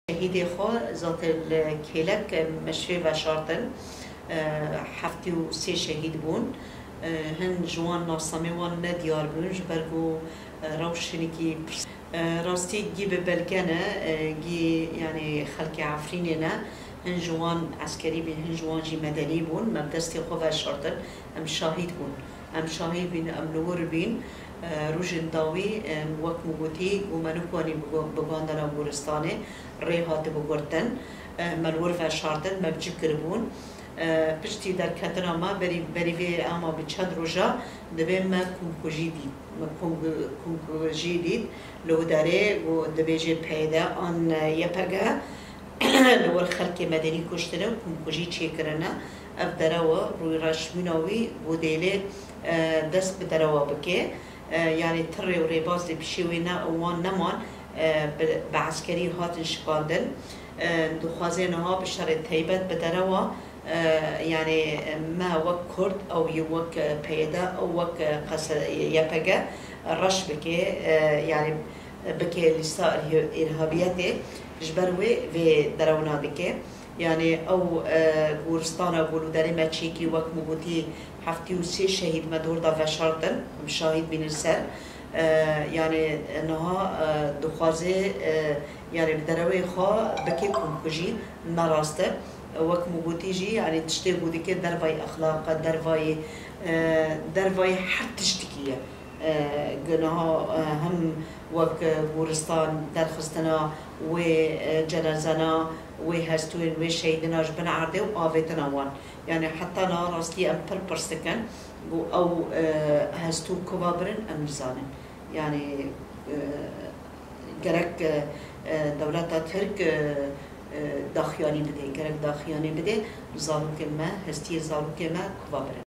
شهید خو ذات الکلک مشفی و شارتن هفتی و سه شهید بون هن جوان ناسامی وان ندیار بون جبرگو روشنی کی راستی گی به بلگنه گی یعنی خلق عفرینه نه هن جوان عسکری بین هن جوان جی مدنی بون مبدستی خو و شارتن ام شاهد بون ام شاهد بین ام نور بین روژن داوی وقت مگوتی و منو کنی بگاندن افغانستانه ریحات بگردن ملور و شاردن مبجب کربون پشتی در کتنا ما بری اما به چند روزا دبی ما کنکوژی دید لو داره و دبی جه پیدا آن یپگه لور خلق مدنی کشتنه و کنکوژی چه کرنه اف دروا روی رشمیناوی و دیله دست به دروا بکه يعني تري وريباز اللي بشيوينا وان نمان بعسكري هاتن شقاندن دخوازينها بشرط تيبت بدروا يعني ما وك كرد او يوك بيدا او وك قص يبقى الرش بكي يعني بكي لسا ارهابيته جبروي في درونا بكي يعني او گورستانا گولو داری مچیکی وقت مگوتی هفتی و سه شهید مدور دا وشاردن شاهد بین السر يعني انها دخوازه يعني بدروي خا بكي كونكوجي نراسته وقت مگوتی جي يعني تشتي بودي كي درفاي اخلاق درفاي حد تشتكيه جنها هم وك گورستان درخستنا و جنازنا و هستوين و شهيدنا جبن عرضه و آويتنا وان يعني حتى نا راستي ام پرسكن او هستو كبابرن ام نزانن يعني جرك دولتا ترك داخياني بده جرك داخياني بده زالو كما هستي زالو كما كبابرن